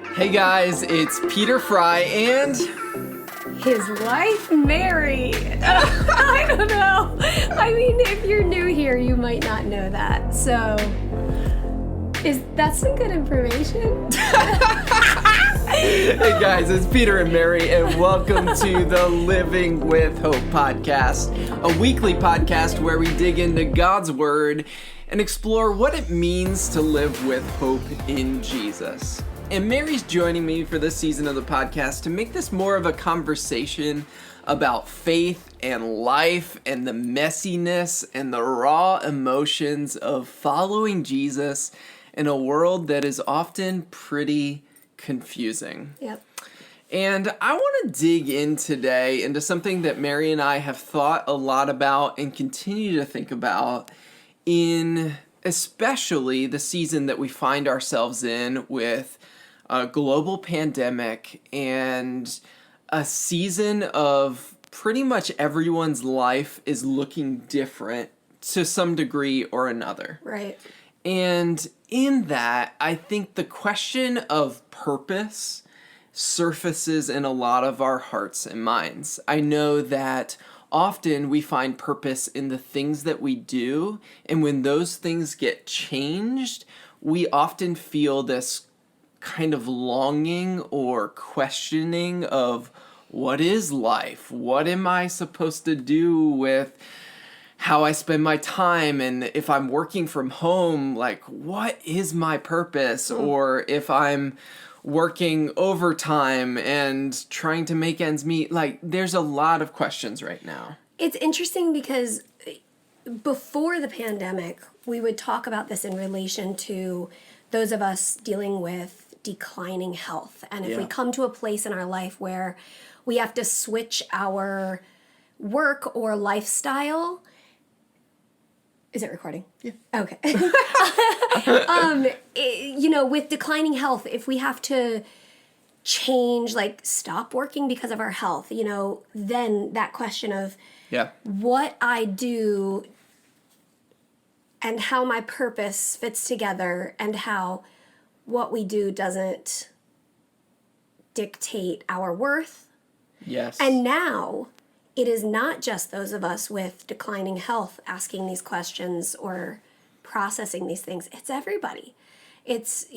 Hey guys, it's Peter Frey and his wife, Mary. I don't know. I mean, if you're new here, you might not know that. So, is that some good information? Hey guys, it's Peter and Mary, and welcome to the Living with Hope podcast, a weekly podcast where we dig into God's Word and explore what it means to live with hope in Jesus. And Mary's joining me for this season of the podcast to make this more of a conversation about faith and life and the messiness and the raw emotions of following Jesus in a world that is often pretty confusing. Yep. And I want to dig in today into something that Mary and I have thought a lot about and continue to think about in especially the season that we find ourselves in with a global pandemic and a season of pretty much everyone's life is looking different to some degree or another. Right. And in that, I think the question of purpose surfaces in a lot of our hearts and minds. I know that often we find purpose in the things that we do, and when those things get changed, we often feel this kind of longing or questioning of what is life? What am I supposed to do with how I spend my time? And if I'm working from home, like, what is my purpose? Or if I'm working overtime and trying to make ends meet, like, there's a lot of questions right now. It's interesting because before the pandemic, we would talk about this in relation to those of us dealing with declining health. And if we come to a place in our life where we have to switch our work or lifestyle. Is it recording? Yeah. Okay. With declining health, if we have to change, like stop working because of our health, then that question of what I do and how my purpose fits together and how what we do doesn't dictate our worth. Yes. And now it is not just those of us with declining health asking these questions or processing these things. It's everybody. It's,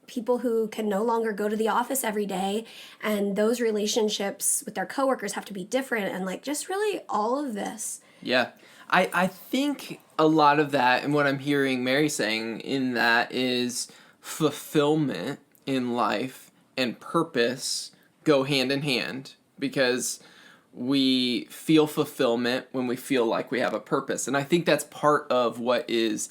people who can no longer go to the office every day, and those relationships with their coworkers have to be different, and like just really all of this. Yeah. I think a lot of that, and what I'm hearing Mary saying in that, is fulfillment in life and purpose go hand in hand, because we feel fulfillment when we feel like we have a purpose. And I think that's part of what is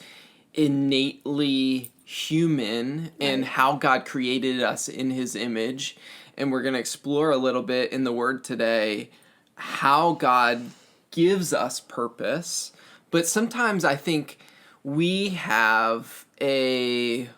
innately human and how God created us in his image. And we're going to explore a little bit in the Word today how God gives us purpose. But sometimes I think we have a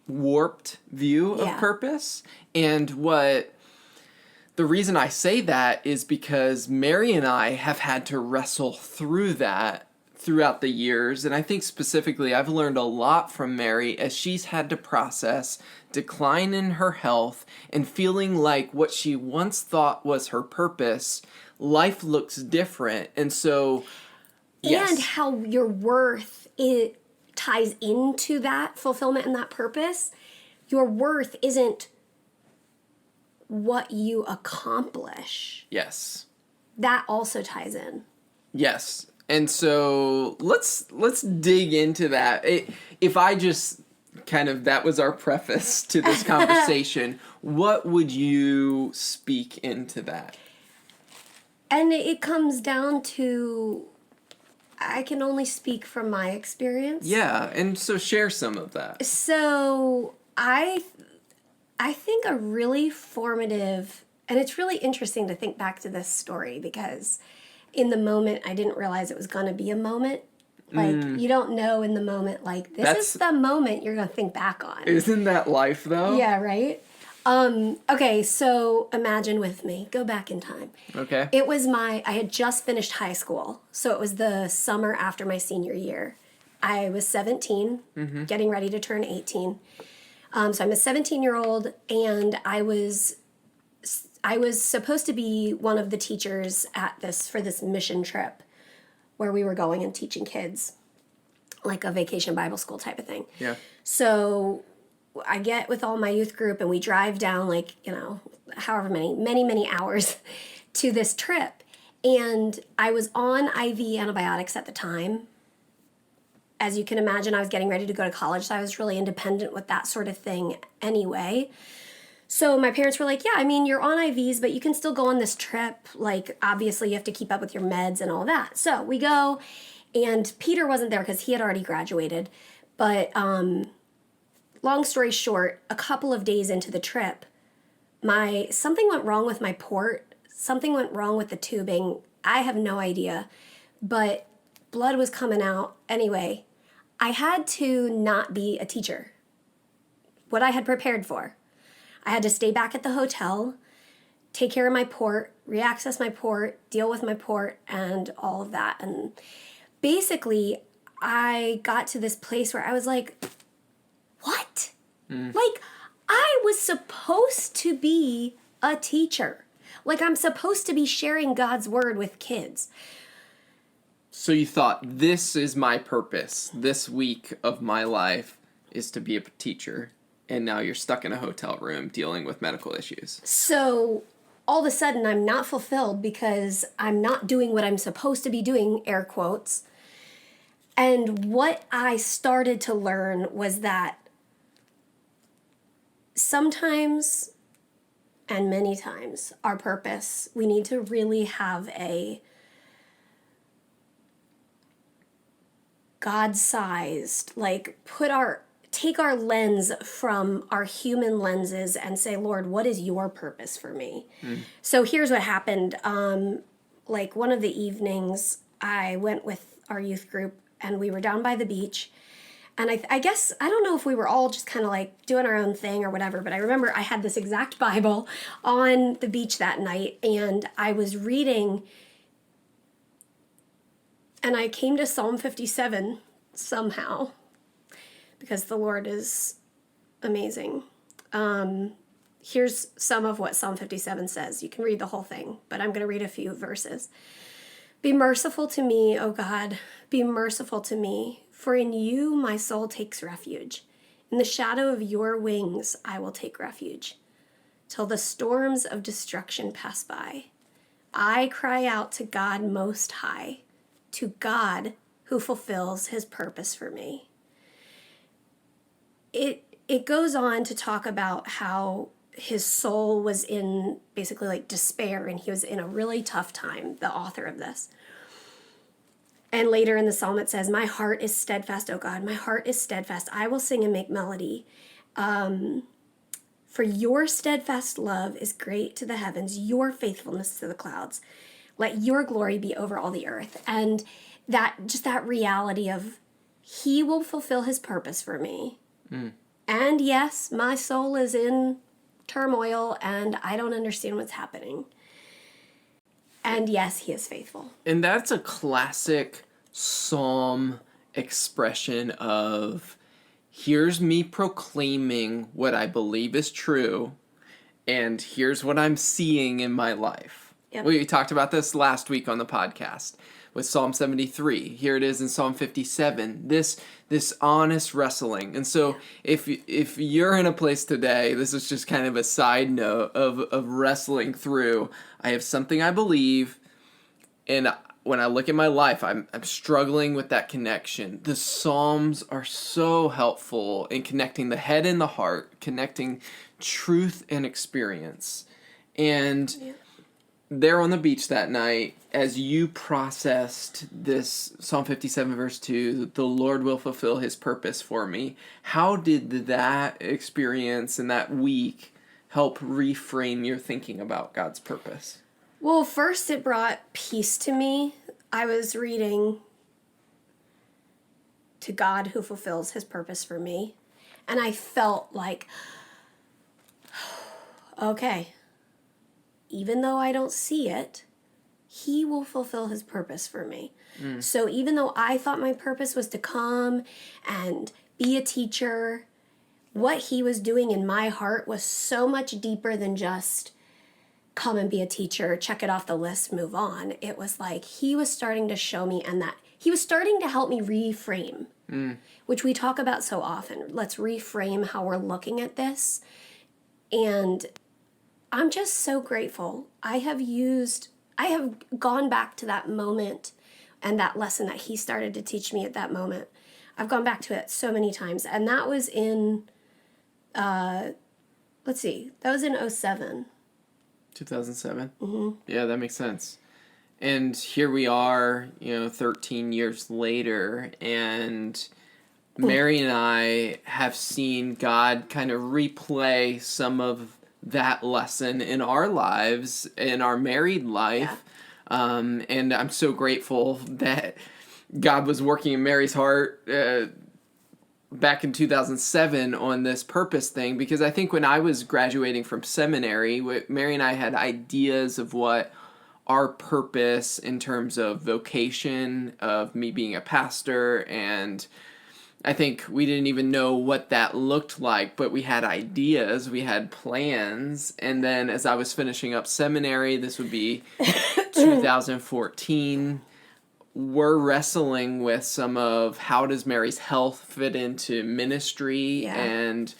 warped view of purpose. And the reason I say that is because Mary and I have had to wrestle through that throughout the years. And I think specifically I've learned a lot from Mary as she's had to process decline in her health and feeling like what she once thought was her purpose, life looks different. And so, yes. And how your worth ties into that fulfillment and that purpose. Your worth isn't what you accomplish. Yes. That also ties in. Yes. And so let's dig into that. If I just that was our preface to this conversation, what would you speak into that? And it comes down to, I can only speak from my experience. Yeah, and so share some of that. So I think a really formative, and it's really interesting to think back to this story because in the moment, I didn't realize it was going to be a moment. Like, you don't know in the moment, like, this is the moment you're going to think back on. Isn't that life, though? Yeah, right? Okay, so imagine with me. Go back in time. Okay. I had just finished high school, so it was the summer after my senior year. I was 17, getting ready to turn 18. So I'm a 17-year-old, and I was supposed to be one of the teachers for this mission trip where we were going and teaching kids, like a vacation Bible school type of thing. Yeah. So I get with all my youth group, and we drive down however many hours to this trip. And I was on IV antibiotics at the time. As you can imagine, I was getting ready to go to college, so I was really independent with that sort of thing anyway. So my parents were like, yeah, I mean, you're on IVs, but you can still go on this trip. Like, obviously, you have to keep up with your meds and all that. So we go, and Peter wasn't there because he had already graduated. But long story short, a couple of days into the trip, something went wrong with my port. Something went wrong with the tubing. I have no idea. But blood was coming out. Anyway, I had to not be a teacher. What I had prepared for. I had to stay back at the hotel, take care of my port, reaccess my port, deal with my port, and all of that. And basically, I got to this place where I was like, what? Like, I was supposed to be a teacher. Like, I'm supposed to be sharing God's word with kids. So you thought, this is my purpose. This week of my life is to be a teacher. And now you're stuck in a hotel room dealing with medical issues. So all of a sudden, I'm not fulfilled because I'm not doing what I'm supposed to be doing, air quotes. And what I started to learn was that sometimes, and many times, our purpose, we need to really have a God-sized, take our lens from our human lenses and say, Lord, what is your purpose for me? So here's what happened. One of the evenings, I went with our youth group, and we were down by the beach. And I guess, I don't know if we were all just kind of like doing our own thing or whatever, but I remember I had this exact Bible on the beach that night, and I was reading, and I came to Psalm 57 somehow, because the Lord is amazing. Here's some of what Psalm 57 says. You can read the whole thing, but I'm going to read a few verses. Be merciful to me, O God, be merciful to me, for in you my soul takes refuge. In the shadow of your wings I will take refuge, till the storms of destruction pass by. I cry out to God Most High, to God who fulfills his purpose for me. It goes on to talk about how his soul was in basically like despair, and he was in a really tough time, the author of this. And later in the psalm it says, my heart is steadfast, O God, my heart is steadfast. I will sing and make melody. For your steadfast love is great to the heavens, your faithfulness to the clouds. Let your glory be over all the earth. And that reality of he will fulfill his purpose for me. And yes, my soul is in turmoil and I don't understand what's happening. And yes, he is faithful. And that's a classic psalm expression of, here's me proclaiming what I believe is true, and here's what I'm seeing in my life. Yep. We talked about this last week on the podcast with Psalm 73. Here it is in Psalm 57. This honest wrestling. And so if you're in a place today, this is just kind of a side note of wrestling through, I have something I believe, and when I look at my life, I'm struggling with that connection. The Psalms are so helpful in connecting the head and the heart, connecting truth and experience. And there on the beach that night, as you processed this Psalm 57 verse 2, the Lord will fulfill his purpose for me, how did that experience and that week help reframe your thinking about God's purpose? Well, first it brought peace to me. I was reading to God who fulfills his purpose for me, and I felt like, okay, even though I don't see it, he will fulfill his purpose for me. So even though I thought my purpose was to come and be a teacher, what he was doing in my heart was so much deeper than just come and be a teacher, check it off the list, move on. It was like he was starting to show me, and that he was starting to help me reframe, which we talk about so often. Let's reframe how we're looking at this. And I'm just so grateful. I have gone back to that moment and that lesson that he started to teach me at that moment. I've gone back to it so many times. And that was in, that was in 07. 2007? Mm-hmm. Yeah, that makes sense. And here we are, 13 years later, and Mary and I have seen God kind of replay some of that lesson in our lives, in our married life. Yeah. And I'm so grateful that God was working in Mary's heart back in 2007 on this purpose thing, because I think when I was graduating from seminary, Mary and I had ideas of what our purpose in terms of vocation, of me being a pastor, and I think we didn't even know what that looked like, but we had ideas, we had plans, and then as I was finishing up seminary, this would be 2014, we're wrestling with some of how does Mary's health fit into ministry, and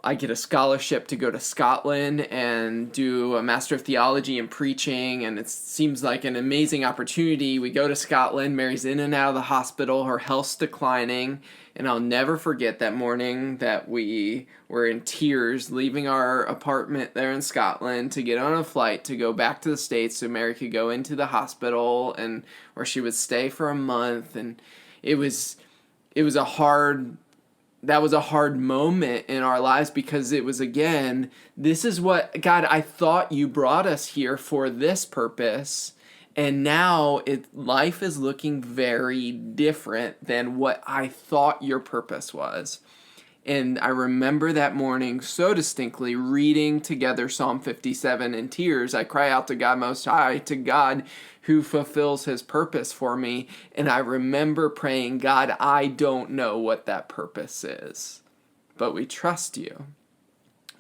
I get a scholarship to go to Scotland and do a Master of Theology in preaching, and it seems like an amazing opportunity. We go to Scotland, Mary's in and out of the hospital, her health's declining, and I'll never forget that morning that we were in tears leaving our apartment there in Scotland to get on a flight to go back to the States so Mary could go into the hospital and where she would stay for a month, and it was a hard moment in our lives, because it was, again, this is what, God, I thought you brought us here for this purpose, and now life is looking very different than what I thought your purpose was. And I remember that morning so distinctly reading together Psalm 57 in tears. I cry out to God Most High, to God who fulfills his purpose for me. And I remember praying, God, I don't know what that purpose is, but we trust you.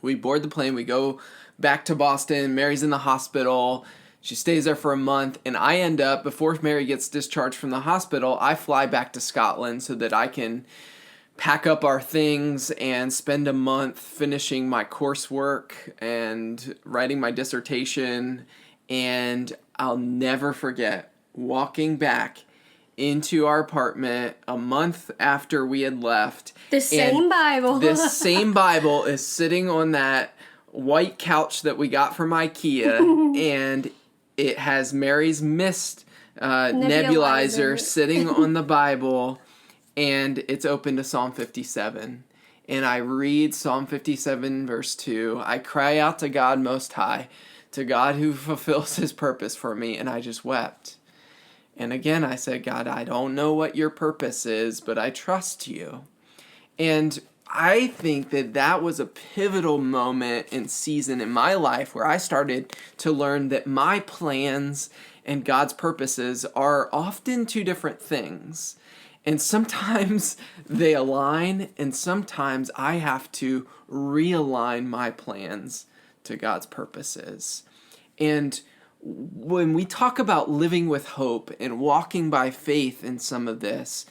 We board the plane, we go back to Boston, Mary's in the hospital, she stays there for a month, and I end up, before Mary gets discharged from the hospital, I fly back to Scotland so that I can pack up our things and spend a month finishing my coursework and writing my dissertation. And I'll never forget walking back into our apartment a month after we had left. The same Bible. This same Bible is sitting on that white couch that we got from IKEA, and it has Mary's Mist nebulizer sitting on the Bible, and it's open to Psalm 57. And I read Psalm 57 verse 2. I cry out to God Most High, to God who fulfills his purpose for me, and I just wept. And again, I said, God, I don't know what your purpose is, but I trust you. And I think that was a pivotal moment and season in my life where I started to learn that my plans and God's purposes are often two different things. And sometimes they align, and sometimes I have to realign my plans to God's purposes. And when we talk about living with hope and walking by faith in some of this,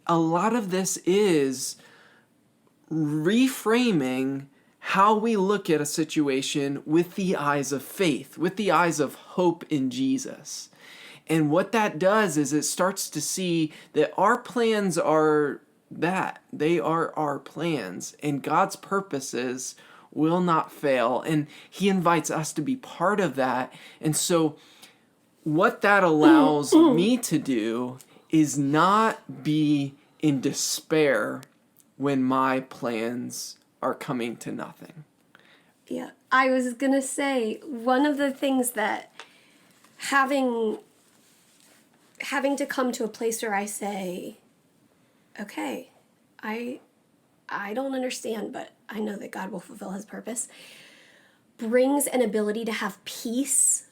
a lot of this is reframing how we look at a situation with the eyes of faith, with the eyes of hope in Jesus. And what that does is it starts to see that our plans are that. They are our plans, and God's purposes will not fail. And he invites us to be part of that. And so what that allows me to do is not be in despair when my plans are coming to nothing. Yeah, I was going to say, one of the things that having to come to a place where I say, okay, I don't understand, but I know that God will fulfill his purpose, brings an ability to have peace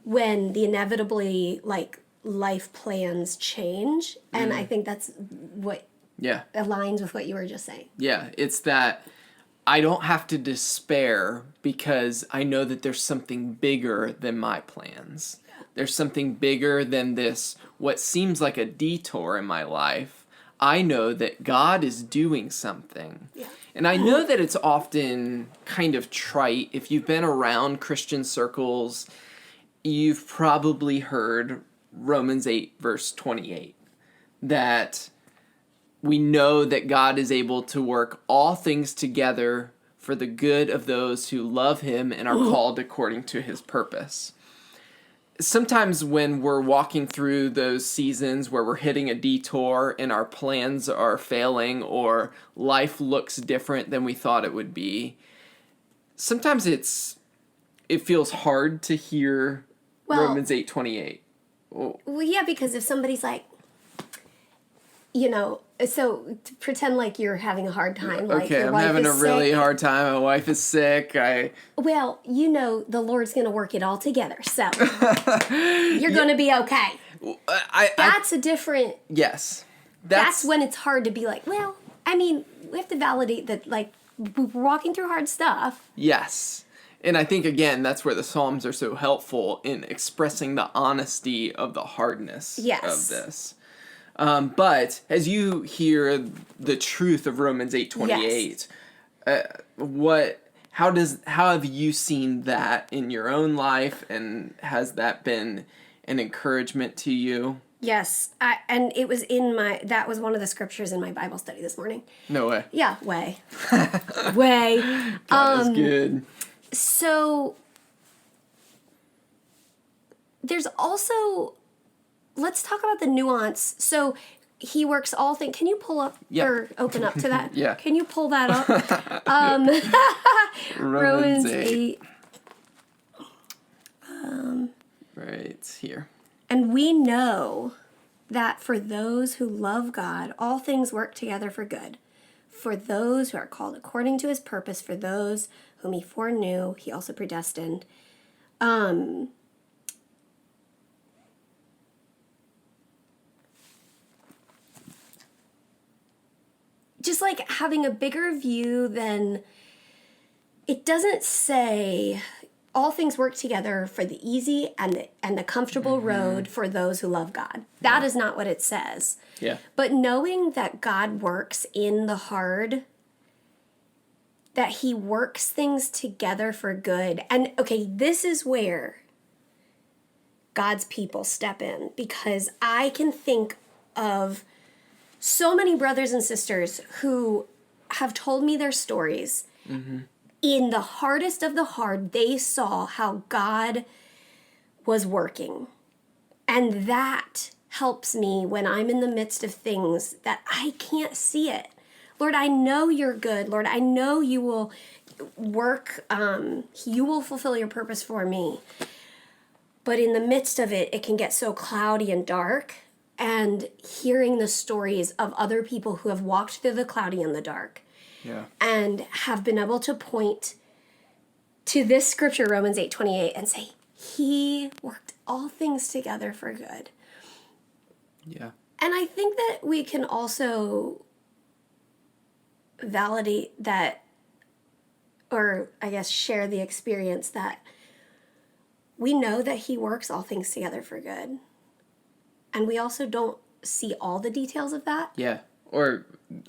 when the inevitably life plans change. And I think that's what Yeah. aligns with what you were just saying. Yeah, it's that I don't have to despair because I know that there's something bigger than my plans. There's something bigger than this, what seems like a detour in my life. I know that God is doing something. Yeah. And I know that it's often kind of trite. If you've been around Christian circles, you've probably heard Romans 8, verse 28, that we know that God is able to work all things together for the good of those who love him and are called according to his purpose. Sometimes when we're walking through those seasons where we're hitting a detour and our plans are failing or life looks different than we thought it would be, sometimes it feels hard to hear Romans 8:28. Well, yeah, because if somebody's like, so to pretend like you're having a hard time. Like Okay, your I'm wife having a is really sick. hard time. My wife is sick. Well, the Lord's going to work it all together. So you're going to be okay. That's a different... Yes. That's when it's hard to be like, well, I mean, we have to validate that, like, we're walking through hard stuff. Yes. And I think, again, that's where the Psalms are so helpful in expressing the honesty of the hardness of this. But as you hear the truth of Romans 8:28, how have you seen that in your own life, and has that been an encouragement to you? Yes, and it was that was one of the scriptures in my Bible study this morning. No way. Yeah, way. Way. God is good. So there's also... Let's talk about the nuance. So he works all things. Can you pull up or open up to that? Yeah. Can you pull that up? Romans 8. Right here. And we know that for those who love God, all things work together for good. For those who are called according to his purpose, for those whom he foreknew, he also predestined. Just like having a bigger view than... It doesn't say all things work together for the easy and the comfortable road for those who love God. That is not what it says. Yeah. But knowing that God works in the hard, that he works things together for good. And okay, this is where God's people step in, because I can think of so many brothers and sisters who have told me their stories. Mm-hmm. In the hardest of the hard, they saw how God was working. And that helps me when I'm in the midst of things that I can't see it. Lord, I know you're good. Lord, I know you will work, you will fulfill your purpose for me. But in the midst of it, it can get so cloudy and dark. And hearing the stories of other people who have walked through the cloudy and the dark, and have been able to point to this scripture, Romans 8:28, and say, he worked all things together for good. Yeah. And I think that we can also validate that, or I guess share the experience that we know that he works all things together for good. And we also don't see all the details of that. Yeah. Or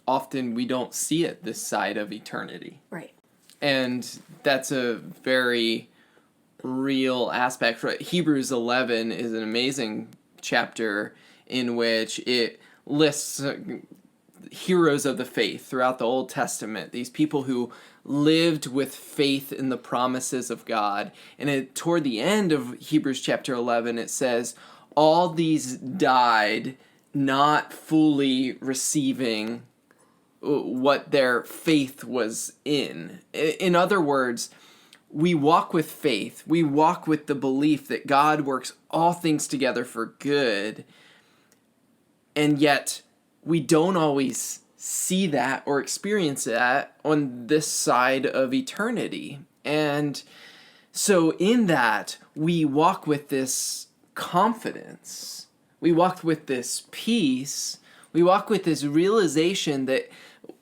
often we don't see it this side of eternity. Right. And that's a very real aspect. Hebrews 11 is an amazing chapter in which it lists heroes of the faith throughout the Old Testament, these people who lived with faith in the promises of God. And toward the end of Hebrews chapter 11, it says, all these died not fully receiving what their faith was in. In other words, we walk with faith. We walk with the belief that God works all things together for good. And yet, we don't always see that or experience that on this side of eternity. And so in that, we walk with this confidence. We walk with this peace. We walk with this realization that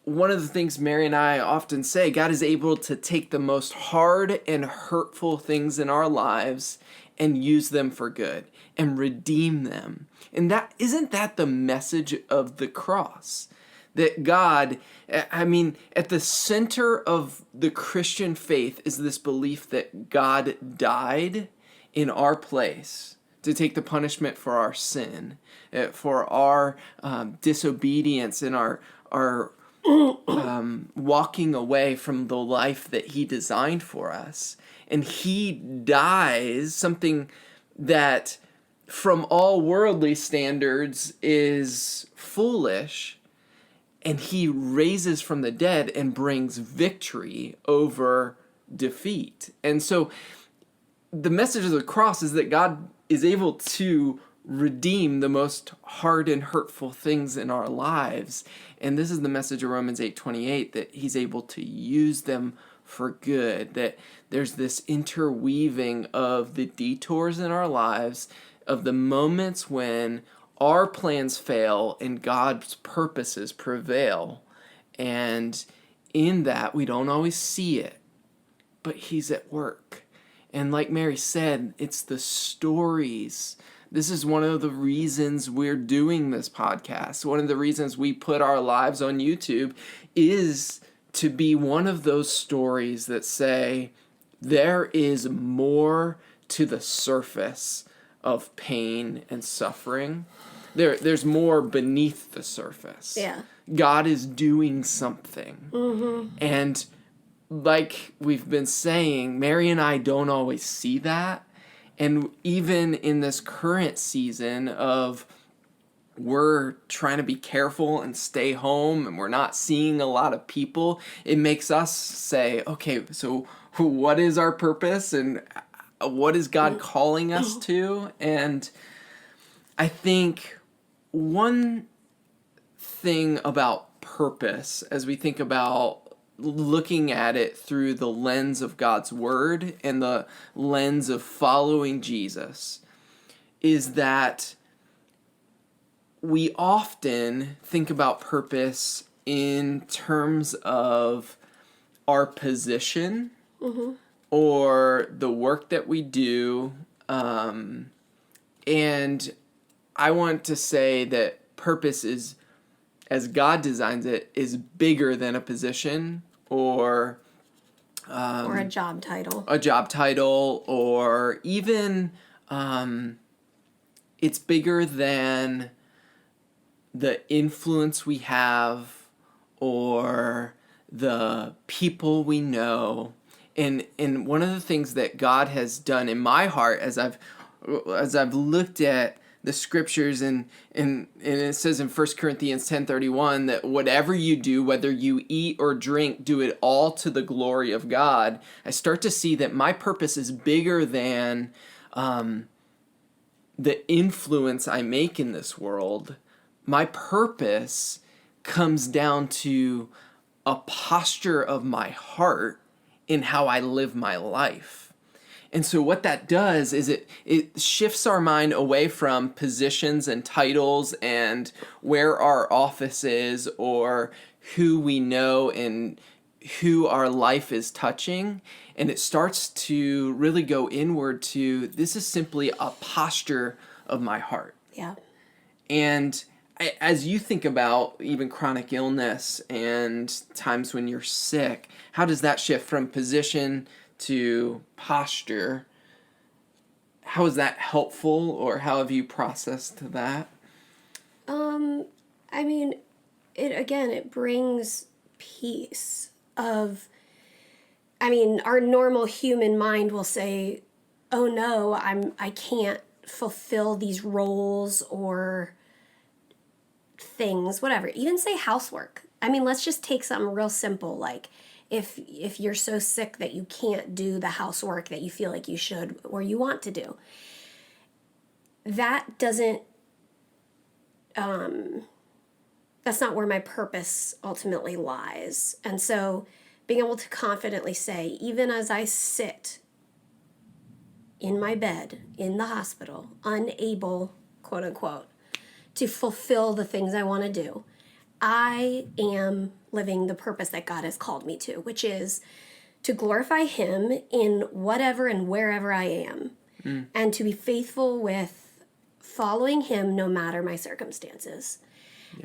one of the things Mary and I often say, God is able to take the most hard and hurtful things in our lives and use them for good and redeem them. And that isn't that the message of the cross? That God, I mean, at the center of the Christian faith is this belief that God died in our place to take the punishment for our sin, for our disobedience and our walking away from the life that he designed for us. And he dies, something that from all worldly standards is foolish, and he raises from the dead and brings victory over defeat. And so the message of the cross is that God is able to redeem the most hard and hurtful things in our lives. And this is the message of Romans 8:28, that he's able to use them for good, that there's this interweaving of the detours in our lives, of the moments when our plans fail and God's purposes prevail. And in that, we don't always see it, but he's at work. And like Mary said, it's the stories. This is one of the reasons we're doing this podcast. One of the reasons we put our lives on YouTube is to be one of those stories that say there is more to the surface of pain and suffering. There's more beneath the surface. Yeah. God is doing something. Mm-hmm. And like we've been saying, Mary and I don't always see that. And even in this current season of we're trying to be careful and stay home and we're not seeing a lot of people, it makes us say, okay, so what is our purpose and what is God calling us to? And I think one thing about purpose, as we think about looking at it through the lens of God's word and the lens of following Jesus, is that we often think about purpose in terms of our position or the work that we do. And I want to say that purpose is, as God designs it, is bigger than a position or a job title. Or even it's bigger than the influence we have or the people we know. And one of the things that God has done in my heart as I've looked at the scriptures, and it says in 1 Corinthians 10:31 that whatever you do, whether you eat or drink, do it all to the glory of God. I start to see that my purpose is bigger than the influence I make in this world. My purpose comes down to a posture of my heart in how I live my life. And so what that does is it shifts our mind away from positions and titles and where our office is or who we know and who our life is touching. And it starts to really go inward to, this is simply a posture of my heart. Yeah. And as you think about even chronic illness and times when you're sick, how does that shift from position to posture? How is that helpful, or how have you processed that? I mean, it brings peace of, our normal human mind will say, oh no, I can't fulfill these roles or things, whatever. Even say housework. Let's just take something real simple, like if you're so sick that you can't do the housework that you feel like you should or you want to do. That doesn't, that's not where my purpose ultimately lies. And so being able to confidently say, even as I sit in my bed in the hospital, unable, quote unquote, to fulfill the things I want to do. I am living the purpose that God has called me to, which is to glorify him in whatever and wherever I am, and to be faithful with following him no matter my circumstances,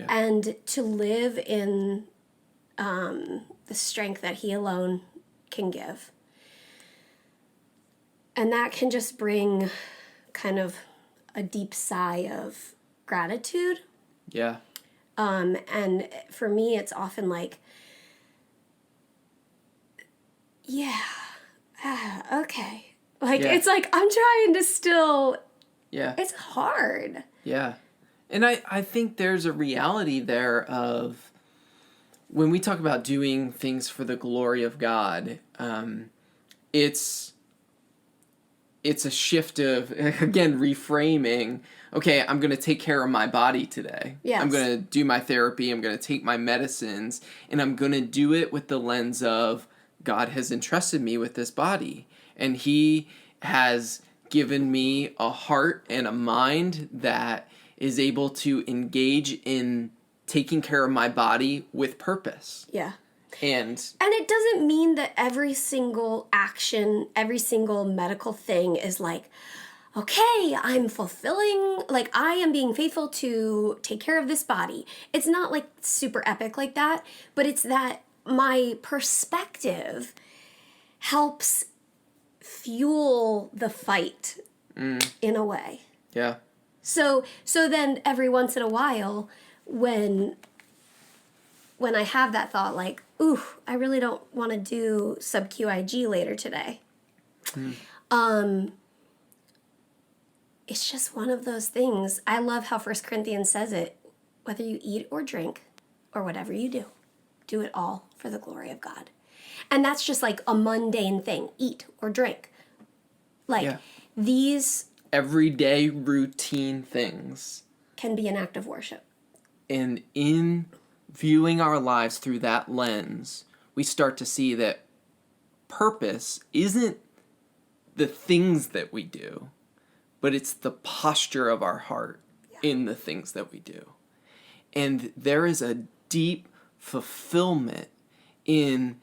and to live in the strength that he alone can give. And that can just bring kind of a deep sigh of gratitude. Yeah. And for me, it's often like, okay. Like, it's like, I'm trying to still, it's hard. Yeah. And I think there's a reality there of when we talk about doing things for the glory of God, it's a shift of, again, reframing. Okay, I'm going to take care of my body today. Yes. I'm going to do my therapy. I'm going to take my medicines. And I'm going to do it with the lens of God has entrusted me with this body. And he has given me a heart and a mind that is able to engage in taking care of my body with purpose. Yeah. And it doesn't mean that every single action, every single medical thing is like, okay, I'm fulfilling, like I am being faithful to take care of this body. It's not like super epic like that, but it's that my perspective helps fuel the fight in a way. yeah. So then every once in a while, when I have that thought like, ooh, I really don't want to do sub-QIG later today. It's just one of those things. I love how 1 Corinthians says it. Whether you eat or drink or whatever you do it all for the glory of God. And that's just like a mundane thing. Eat or drink. Like these everyday routine things can be an act of worship. And in viewing our lives through that lens, we start to see that purpose isn't the things that we do, but it's the posture of our heart in the things that we do. And there is a deep fulfillment in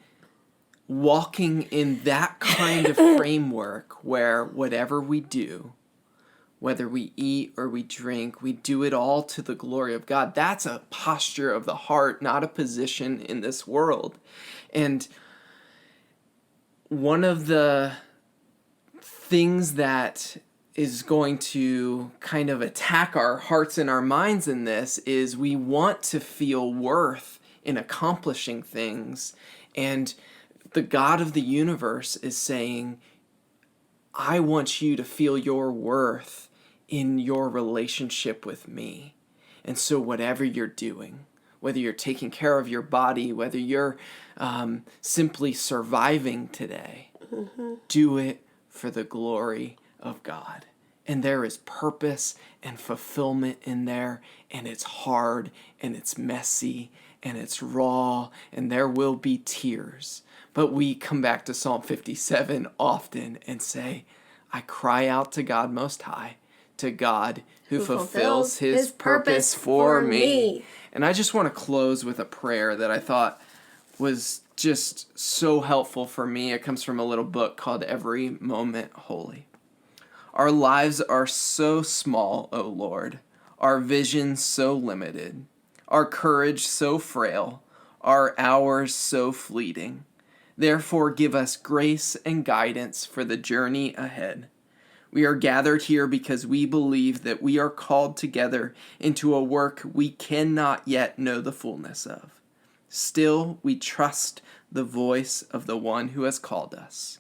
walking in that kind of framework where whatever we do, whether we eat or we drink, we do it all to the glory of God. That's a posture of the heart, not a position in this world. And one of the things that is going to kind of attack our hearts and our minds in this is we want to feel worth in accomplishing things. And the God of the universe is saying, I want you to feel your worth in your relationship with me. And so whatever you're doing, whether you're taking care of your body, whether you're simply surviving today, do it for the glory of God. And there is purpose and fulfillment in there, and it's hard, and it's messy, and it's raw, and there will be tears. But we come back to Psalm 57 often and say, I cry out to God Most High, to God who fulfills his purpose for me. And I just want to close with a prayer that I thought was just so helpful for me. It comes from a little book called Every Moment Holy. Our lives are so small, O Lord, our vision so limited, our courage so frail, our hours so fleeting. Therefore, give us grace and guidance for the journey ahead. We are gathered here because we believe that we are called together into a work we cannot yet know the fullness of. Still, we trust the voice of the one who has called us.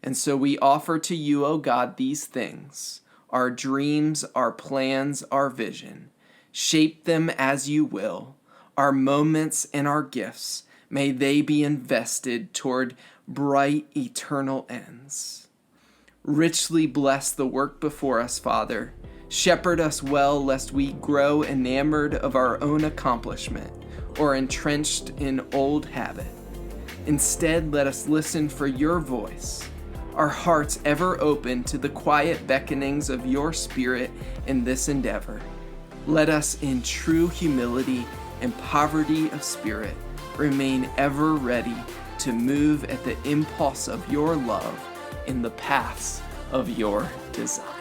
And so we offer to you, O God, these things, our dreams, our plans, our vision. Shape them as you will, our moments and our gifts. May they be invested toward bright, eternal ends. Richly bless the work before us, Father. Shepherd us well, lest we grow enamored of our own accomplishment or entrenched in old habit. Instead, let us listen for your voice, our hearts ever open to the quiet beckonings of your Spirit in this endeavor. Let us, in true humility and poverty of spirit, remain ever ready to move at the impulse of your love in the paths of your desire.